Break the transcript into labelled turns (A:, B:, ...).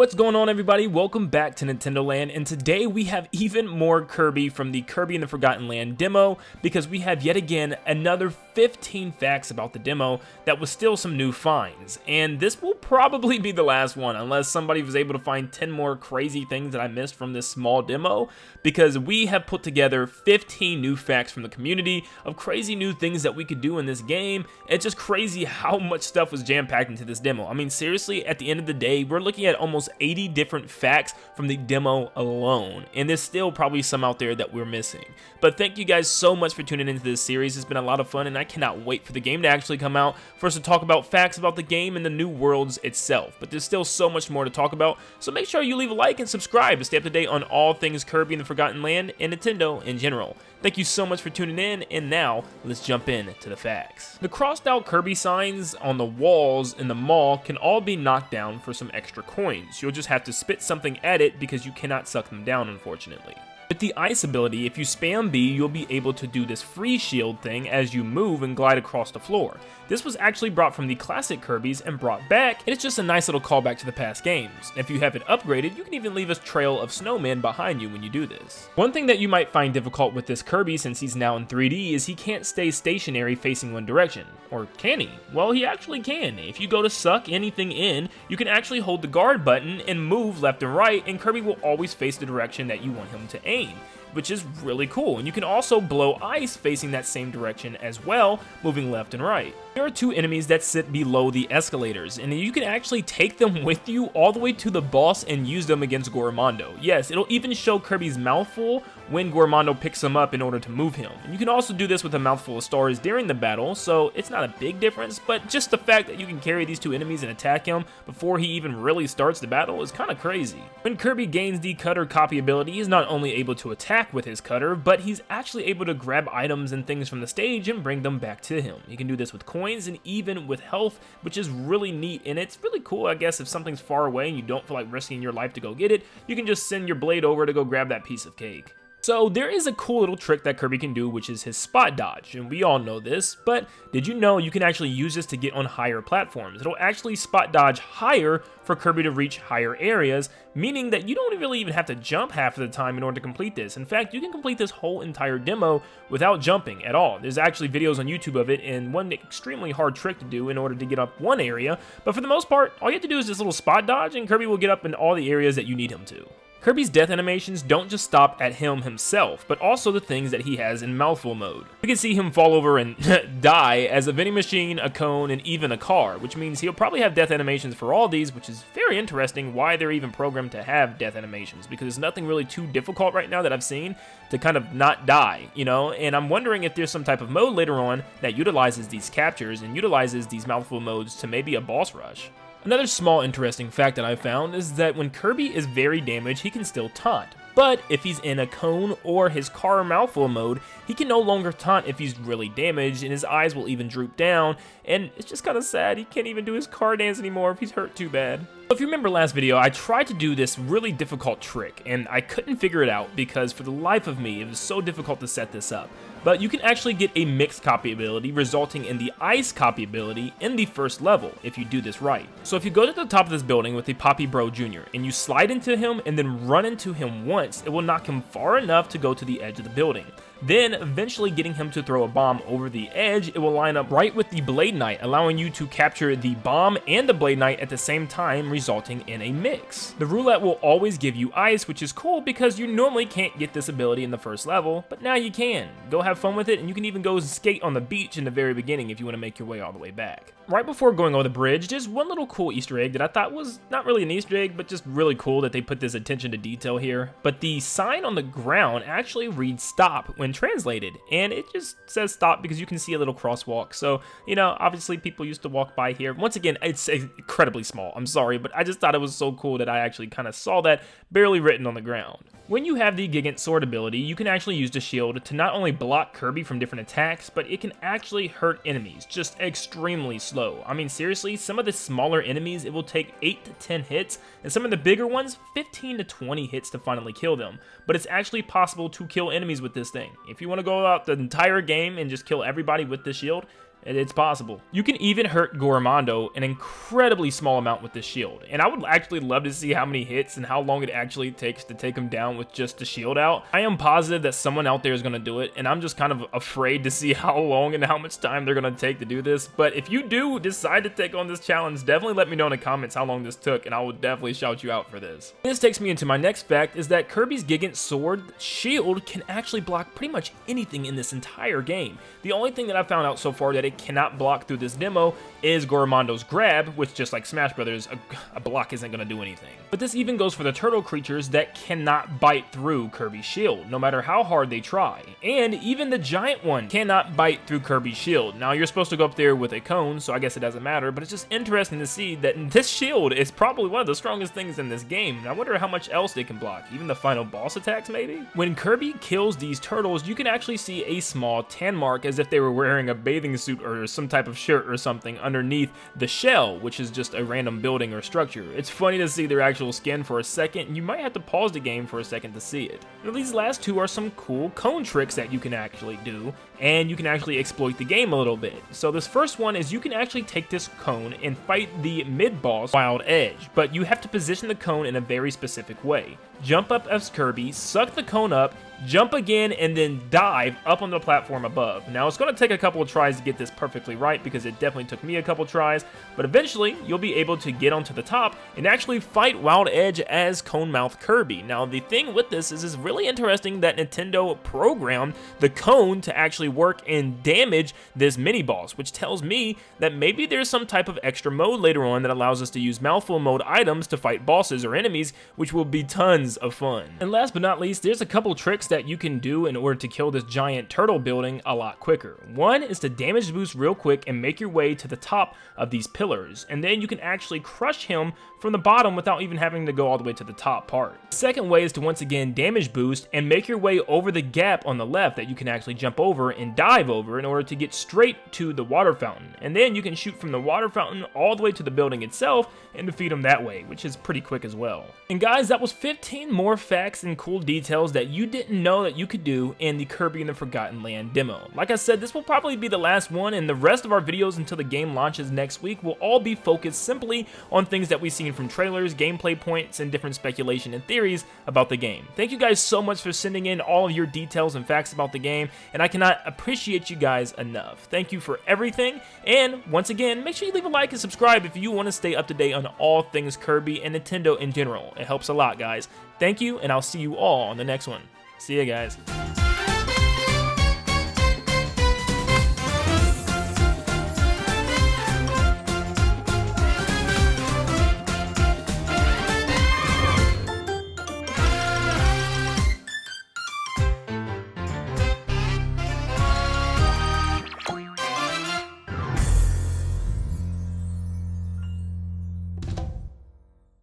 A: What's going on, everybody? Welcome back to Nintendo Land, and today we have even more Kirby from the Kirby and the Forgotten Land demo, because we have yet again another 15 facts about the demo that was still some new finds, and this will probably be the last one unless somebody was able to find 10 more crazy things that I missed from this small demo, because we have put together 15 new facts from the community of crazy new things that we could do in this game. It's just crazy how much stuff was jam-packed into this demo. I mean, seriously, at the end of the day, we're looking at almost 80 different facts from the demo alone, and there's still probably some out there that we're missing. But thank you guys so much for tuning into this series. It's been a lot of fun, and I cannot wait for the game to actually come out for us to talk about facts about the game and the new worlds itself. But there's still so much more to talk about, so make sure you leave a like and subscribe to stay up to date on all things Kirby and the Forgotten Land and Nintendo in general. Thank you so much for tuning in, and now let's jump in to the facts. The crossed out Kirby signs on the walls in the mall can all be knocked down for some extra coins. You'll just have to spit something at it because you cannot suck them down, unfortunately. With the ice ability, if you spam B, you'll be able to do this free shield thing as you move and glide across the floor. This was actually brought from the classic Kirby's and brought back, and it's just a nice little callback to the past games. If you have it upgraded, you can even leave a trail of snowmen behind you when you do this. One thing that you might find difficult with this Kirby, since he's now in 3D, is he can't stay stationary facing one direction. Or can he? Well, he actually can. If you go to suck anything in, you can actually hold the guard button and move left and right, and Kirby will always face the direction that you want him to aim, which is really cool. And you can also blow ice facing that same direction as well, moving left and right. There are two enemies that sit below the escalators, and you can actually take them with you all the way to the boss and use them against Gormondo. Yes, it'll even show Kirby's Mouthful when Gormondo picks him up in order to move him. And you can also do this with a mouthful of stars during the battle, so it's not a big difference, but just the fact that you can carry these two enemies and attack him before he even really starts the battle is kind of crazy. When Kirby gains the cutter copy ability, he's not only able to attack with his cutter, but he's actually able to grab items and things from the stage and bring them back to him. He can do this with coins and even with health, which is really neat, and it's really cool, I guess, if something's far away and you don't feel like risking your life to go get it, you can just send your blade over to go grab that piece of cake. So there is a cool little trick that Kirby can do, which is his spot dodge, and we all know this, but did you know you can actually use this to get on higher platforms? It'll actually spot dodge higher for Kirby to reach higher areas, meaning that you don't really even have to jump half of the time in order to complete this. In fact, you can complete this whole entire demo without jumping at all. There's actually videos on YouTube of it, and one extremely hard trick to do in order to get up one area, but for the most part, all you have to do is this little spot dodge, and Kirby will get up in all the areas that you need him to. Kirby's death animations don't just stop at him himself, but also the things that he has in Mouthful mode. We can see him fall over and die as a vending machine, a cone, and even a car, which means he'll probably have death animations for all these, which is very interesting why they're even programmed to have death animations, because there's nothing really too difficult right now that I've seen to kind of not die, you know? And I'm wondering if there's some type of mode later on that utilizes these captures and utilizes these Mouthful modes to maybe a boss rush. Another small interesting fact that I found is that when Kirby is very damaged, he can still taunt. But if he's in a cone or his car Mouthful mode, he can no longer taunt if he's really damaged, and his eyes will even droop down, and it's just kind of sad. He can't even do his car dance anymore if he's hurt too bad. If you remember last video, I tried to do this really difficult trick, and I couldn't figure it out because for the life of me, it was so difficult to set this up. But you can actually get a mixed copy ability, resulting in the ice copy ability in the first level if you do this right. So if you go to the top of this building with the Poppy Bro Jr. and you slide into him and then run into him once, it will knock him far enough to go to the edge of the building. Then, eventually getting him to throw a bomb over the edge, it will line up right with the Blade Knight, allowing you to capture the bomb and the Blade Knight at the same time, resulting in a mix. The roulette will always give you ice, which is cool because you normally can't get this ability in the first level, but now you can. Go have fun with it, and you can even go skate on the beach in the very beginning if you want to make your way all the way back. Right before going over the bridge, there's one little cool Easter egg that I thought was not really an Easter egg, but just really cool that they put this attention to detail here. But the sign on the ground actually reads stop when translated, and it just says stop because you can see a little crosswalk. So, you know, obviously people used to walk by here. Once again, it's incredibly small, I'm sorry, but I just thought it was so cool that I actually kind of saw that barely written on the ground. When you have the Gigant sword ability, you can actually use the shield to not only block Kirby from different attacks, but it can actually hurt enemies just extremely slow. I mean, seriously, some of the smaller enemies, it will take 8 to 10 hits, and some of the bigger ones, 15 to 20 hits to finally kill them. But it's actually possible to kill enemies with this thing. If you want to go out the entire game and just kill everybody with the shield, It's possible. You can even hurt Goromando an incredibly small amount with this shield, and I would actually love to see how many hits and how long it actually takes to take him down with just the shield out. I am positive that someone out there is going to do it, and I'm just kind of afraid to see how long and how much time they're going to take to do this. But if you do decide to take on this challenge, definitely let me know in the comments how long this took, and I will definitely shout you out for this. This takes me into my next fact, is that Kirby's Gigant sword shield can actually block pretty much anything in this entire game. The only thing that I found out so far that it cannot block through this demo is Goromando's grab, which, just like Smash Brothers, a block isn't going to do anything. But this even goes for the turtle creatures that cannot bite through Kirby's shield, no matter how hard they try. And even the giant one cannot bite through Kirby's shield. Now, you're supposed to go up there with a cone, so I guess it doesn't matter, but it's just interesting to see that this shield is probably one of the strongest things in this game. And I wonder how much else they can block, even the final boss attacks maybe? When Kirby kills these turtles, you can actually see a small tan mark as if they were wearing a bathing suit or some type of shirt or something underneath the shell, which is just a random building or structure. It's funny to see their actual skin for a second, and you might have to pause the game for a second to see it. Now, these last two are some cool cone tricks that you can actually do, and you can actually exploit the game a little bit. So this first one is you can actually take this cone and fight the mid-boss Wild Edge, but you have to position the cone in a very specific way. Jump up as Kirby, suck the cone up, jump again, and then dive up on the platform above. Now, it's going to take a couple of tries to get this perfectly right, because it definitely took me a couple tries, but eventually you'll be able to get onto the top and actually fight Wild Edge as Cone Mouth Kirby. Now, the thing with this is it's really interesting that Nintendo programmed the cone to actually work and damage this mini-boss, which tells me that maybe there's some type of extra mode later on that allows us to use Mouthful mode items to fight bosses or enemies, which will be tons of fun. And last but not least, there's a couple tricks that you can do in order to kill this giant turtle building a lot quicker. One is to damage boost real quick and make your way to the top of these pillars, and then you can actually crush him from the bottom without even having to go all the way to the top part. The second way is to once again damage boost and make your way over the gap on the left that you can actually jump over and dive over in order to get straight to the water fountain, and then you can shoot from the water fountain all the way to the building itself and defeat him that way, which is pretty quick as well. And guys, that was 15 more facts and cool details that you didn't know that you could do in the Kirby and the Forgotten Land demo. Like I said, this will probably be the last one, and the rest of our videos until the game launches next week will all be focused simply on things that we've seen from trailers, gameplay points, and different speculation and theories about the game. Thank you guys so much for sending in all of your details and facts about the game, and I cannot appreciate you guys enough. Thank you for everything, and once again, make sure you leave a like and subscribe if you want to stay up to date on all things Kirby and Nintendo in general. It helps a lot, guys. Thank you, and I'll see you all on the next one. See ya, guys.